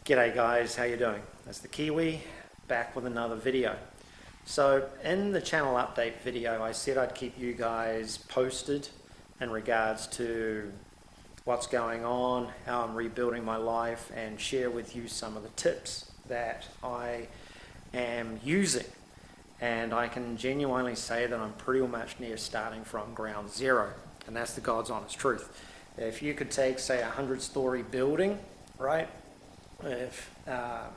G'day guys, how you doing? It's the Kiwi, back with another video. So in the channel update video, I said I'd keep you guys posted in regards to what's going on, how I'm rebuilding my life, and share with you some of the tips that I am using. And I can genuinely say that I'm pretty much near starting from ground zero, and that's the God's honest truth. If you could take, say, a 100-story building, right? If the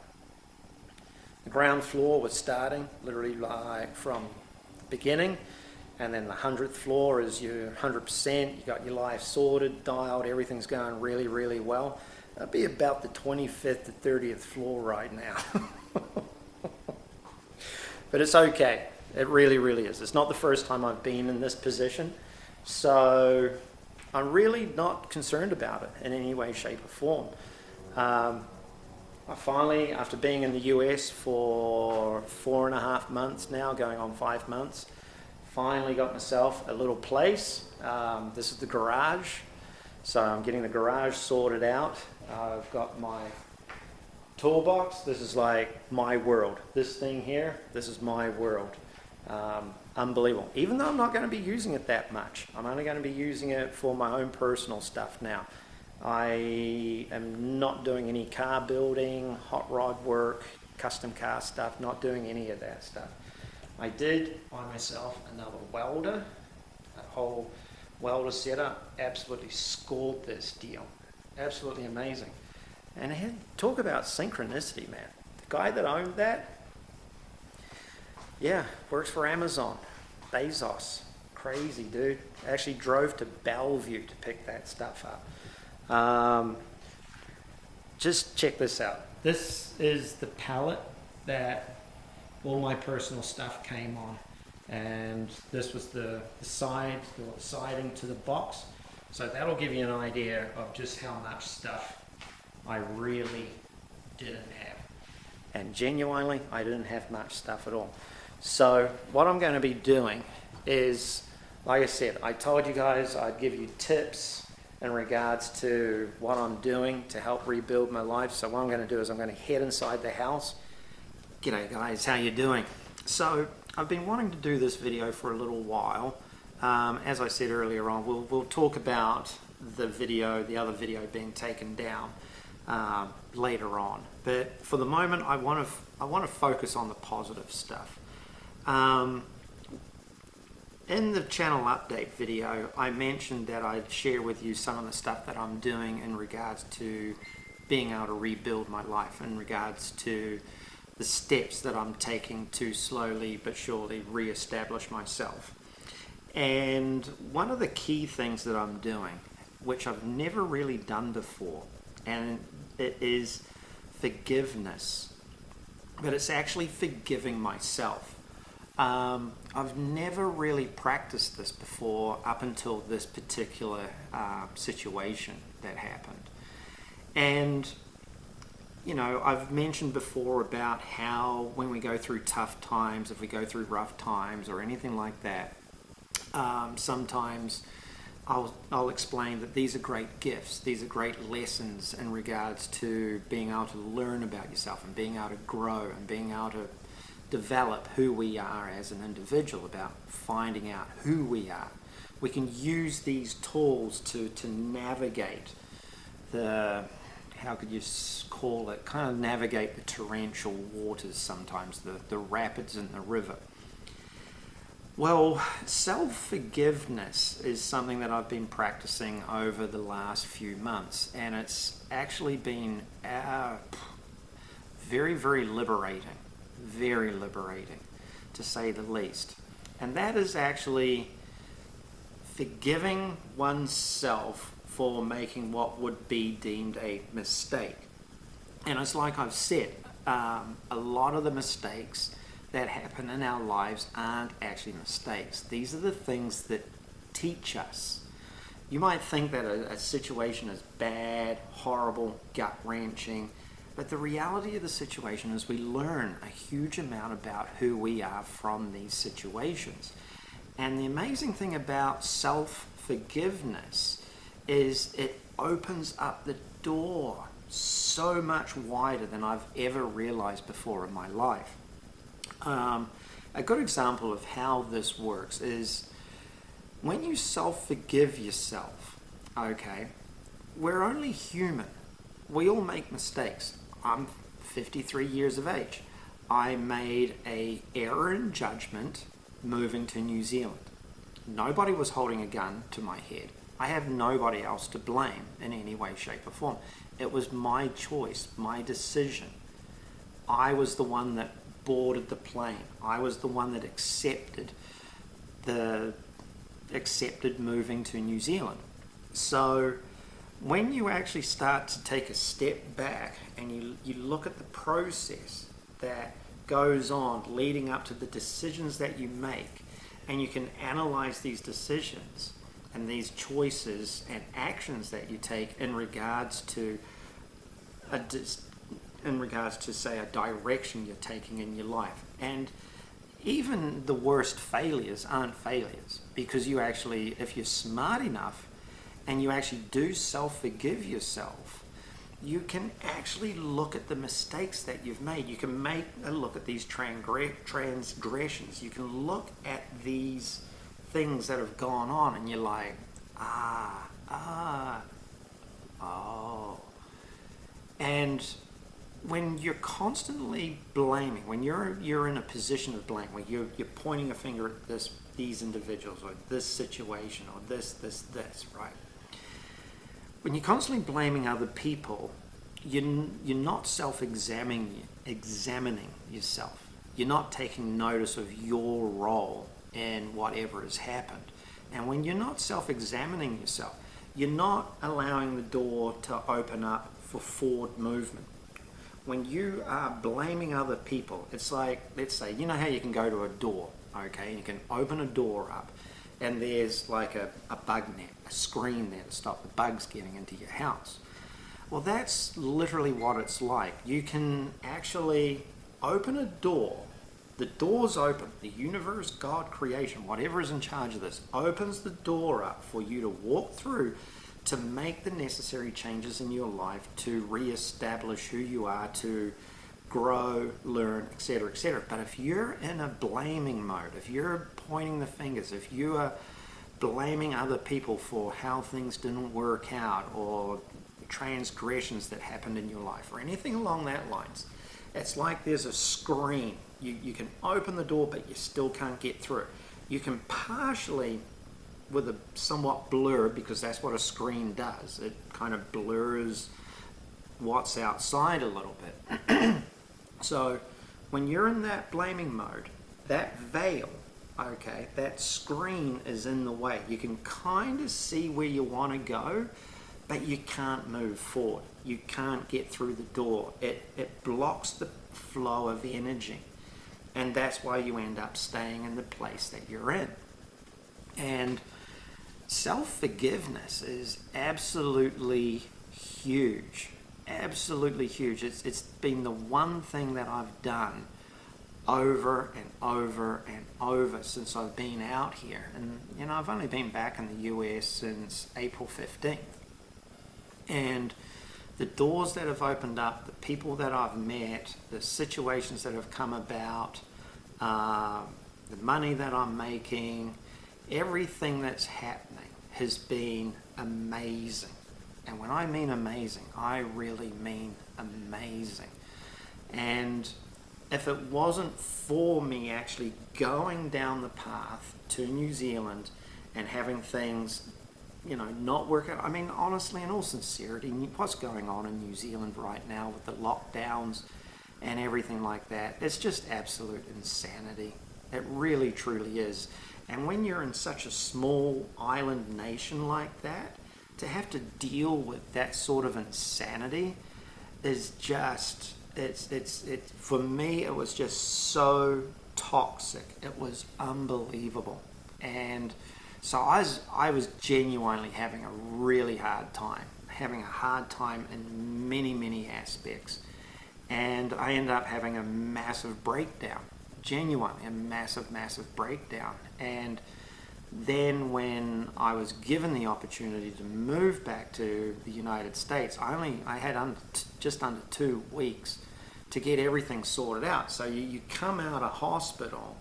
ground floor was starting literally like from the beginning, and then the 100th floor is your 100%, you got your life sorted, dialed, everything's going really, really well. That'd be about the 25th to 30th floor right now. But it's okay. It really, really is. It's not the first time I've been in this position, so I'm really not concerned about it in any way, shape, or form. I finally, after being in the US for 4.5 months now, going on 5 months, finally got myself a little place. This is the garage. So I'm getting the garage sorted out. I've got my toolbox. This is like my world. This thing here, this is my world. Unbelievable. Even though I'm not going to be using it that much. I'm only going to be using it for my own personal stuff now. I am not doing any car building, hot rod work, custom car stuff, not doing any of that stuff. I did buy myself another welder. That whole welder setup absolutely scored this deal. Absolutely amazing. And talk about synchronicity, man. The guy that owned that, yeah, works for Amazon. Bezos. Crazy, dude. Actually drove to Bellevue to pick that stuff up. Just check this out. This is the pallet that all my personal stuff came on, and this was the siding to the box. So that'll give you an idea of just how much stuff I really didn't have. And genuinely, I didn't have much stuff at all. So what I'm going to be doing is, like I said, I told you guys I'd give you tips in regards to what I'm doing to help rebuild my life. So what I'm going to do is I'm going to head inside the house. G'day guys, how you doing? So I've been wanting to do this video for a little while. As I said earlier on, we'll talk about the other video being taken down later on. But for the moment, I want to focus on the positive stuff. In the channel update video, I mentioned that I'd share with you some of the stuff that I'm doing in regards to being able to rebuild my life, in regards to the steps that I'm taking to slowly but surely re-establish myself. And one of the key things that I'm doing, which I've never really done before, and it is forgiveness, but it's actually forgiving myself. I've never really practiced this before up until this particular situation that happened. And, you know, I've mentioned before about how when we go through tough times, if we go through rough times or anything like that, sometimes I'll explain that these are great gifts. These are great lessons in regards to being able to learn about yourself and being able to grow and being able to develop who we are as an individual, about finding out who we are. We can use these tools to navigate the, how could you call it, kind of navigate the torrential waters sometimes, the rapids in the river. Well, self-forgiveness is something that I've been practicing over the last few months, and it's actually been very, very liberating. Very liberating, to say the least. And that is actually forgiving oneself for making what would be deemed a mistake. And it's like I've said, a lot of the mistakes that happen in our lives aren't actually mistakes. These are the things that teach us. You might think that a situation is bad, horrible, gut-wrenching, but the reality of the situation is we learn a huge amount about who we are from these situations. And the amazing thing about self-forgiveness is it opens up the door so much wider than I've ever realized before in my life. A good example of how this works is when you self-forgive yourself, okay, we're only human. We all make mistakes. I'm 53 years of age. I made an error in judgment moving to New Zealand. Nobody was holding a gun to my head. I have nobody else to blame in any way, shape, or form. It was my choice, my decision. I was the one that boarded the plane. I was the one that accepted moving to New Zealand. So when you actually start to take a step back and you look at the process that goes on leading up to the decisions that you make, and you can analyze these decisions and these choices and actions that you take in regards to say a direction you're taking in your life. And even the worst failures aren't failures, because you actually, if you're smart enough and you actually do self-forgive yourself, you can actually look at the mistakes that you've made. You can make a look at these transgressions. You can look at these things that have gone on, and you're like, oh. And when you're constantly blaming, when you're in a position of blame, where you're pointing a finger at these individuals, or this situation, or this, right? When you're constantly blaming other people, you're not self-examining yourself. You're not taking notice of your role in whatever has happened. And when you're not self-examining yourself, you're not allowing the door to open up for forward movement. When you are blaming other people, it's like, let's say, you know how you can go to a door, okay, and you can open a door up, and there's like a bug net, a screen there to stop the bugs getting into your house. Well, that's literally what it's like. You can actually open a door. The door's open. The universe, God, creation, whatever is in charge of this, opens the door up for you to walk through to make the necessary changes in your life to re-establish who you are, to grow, learn, etc., etc. But if you're in a blaming mode, if you're pointing the fingers, if you are blaming other people for how things didn't work out, or transgressions that happened in your life, or anything along that lines, it's like there's a screen. You can open the door, but you still can't get through. You can partially, with a somewhat blur, because that's what a screen does. It kind of blurs what's outside a little bit. So when you're in that blaming mode, that veil, okay, that screen is in the way. You can kind of see where you want to go, but you can't move forward. You can't get through the door. It blocks the flow of energy. And that's why you end up staying in the place that you're in. And self-forgiveness is absolutely huge. Absolutely huge. It's been the one thing that I've done over and over and over since I've been out here. And, you know, I've only been back in the US since April 15th. And the doors that have opened up, the people that I've met, the situations that have come about, the money that I'm making, everything that's happening has been amazing. And when I mean amazing, I really mean amazing. And if it wasn't for me actually going down the path to New Zealand and having things, you know, not work out, I mean, honestly, in all sincerity, what's going on in New Zealand right now with the lockdowns and everything like that, it's just absolute insanity. It really, truly is. And when you're in such a small island nation like that, to have to deal with that sort of insanity is just, for me, it was just so toxic. It was unbelievable. And so I was genuinely having a really hard time, in many, many aspects. And I ended up having a massive breakdown, genuinely a massive, massive breakdown. And then when I was given the opportunity to move back to the United States, I had just under 2 weeks to get everything sorted out. So you come out of hospital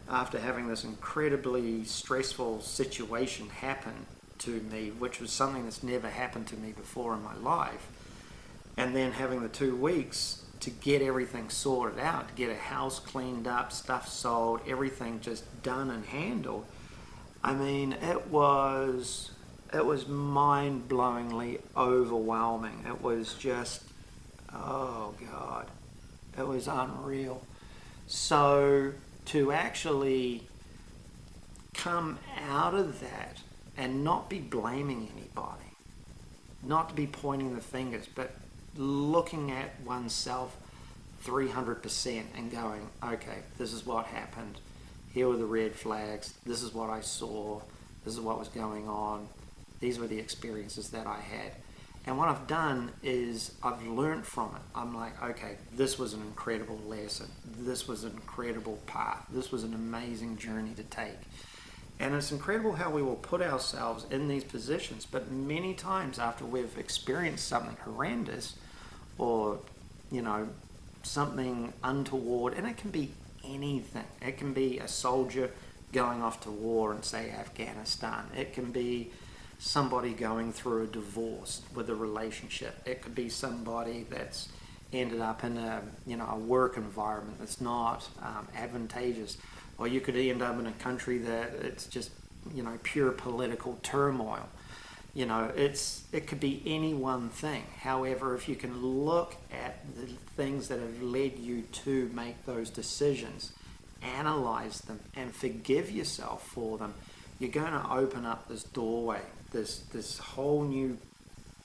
after having this incredibly stressful situation happen to me, which was something that's never happened to me before in my life, and then having the 2 weeks to get everything sorted out, to get a house cleaned up, stuff sold, everything just done and handled. I mean, it was mind-blowingly overwhelming. It was just, oh God, it was unreal. So to actually come out of that and not be blaming anybody, not to be pointing the fingers, but looking at oneself 300% and going, okay, this is what happened. Here were the red flags. This is what I saw. This is what was going on. These were the experiences that I had. And what I've done is I've learned from it. I'm like, okay, this was an incredible lesson. This was an incredible path. This was an amazing journey to take. And it's incredible how we will put ourselves in these positions. But many times after we've experienced something horrendous or, something untoward, and it can be anything. It can be a soldier going off to war in, say, Afghanistan. It can be somebody going through a divorce with a relationship. It could be somebody that's ended up in a work environment that's not advantageous. Or you could end up in a country that it's just, pure political turmoil. It could be any one thing. However, if you can look at the things that have led you to make those decisions, analyze them, and forgive yourself for them, you're going to open up this doorway, this whole new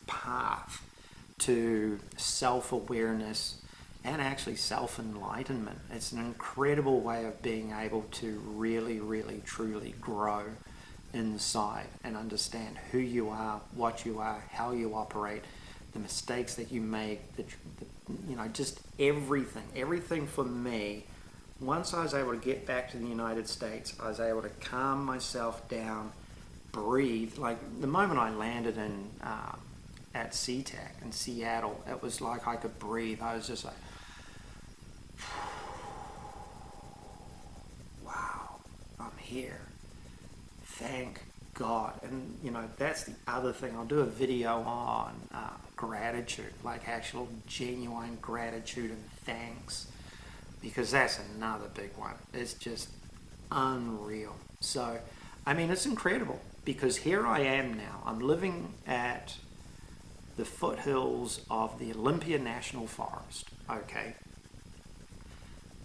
path to self-awareness and actually self-enlightenment. It's an incredible way of being able to really, really, truly grow inside and understand who you are, what you are, how you operate, the mistakes that you make, just everything for me. Once I was able to get back to the United States, I was able to calm myself down, breathe. Like the moment I landed at T.E.K in Seattle, it was like I could breathe. I was just like, wow, I'm here. Thank God. And that's the other thing. I'll do a video on gratitude, like actual genuine gratitude and thanks, because that's another big one. It's just unreal. So it's incredible, because here I am now. I'm living at the foothills of the Olympia National Forest. Okay,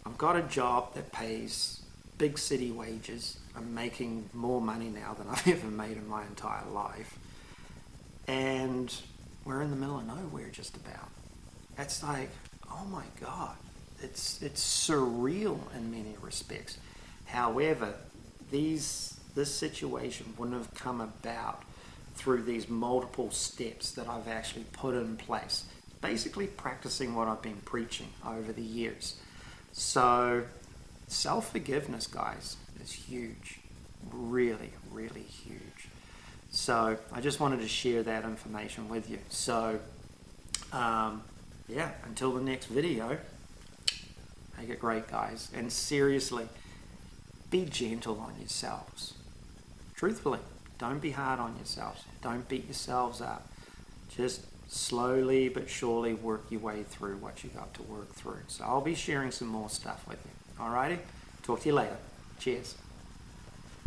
I've got a job that pays big city wages. I'm making more money now than I've ever made in my entire life. And we're in the middle of nowhere just about. It's like, oh my God, it's surreal in many respects. However, this situation wouldn't have come about through these multiple steps that I've actually put in place. Basically practicing what I've been preaching over the years. So self-forgiveness, guys, is huge. Really, really huge. So I just wanted to share that information with you. So until the next video, make it great, guys. And seriously, be gentle on yourselves. Truthfully, don't be hard on yourselves. Don't beat yourselves up. Just slowly but surely work your way through what you got to work through. So I'll be sharing some more stuff with you. Alrighty? Talk to you later. Cheers.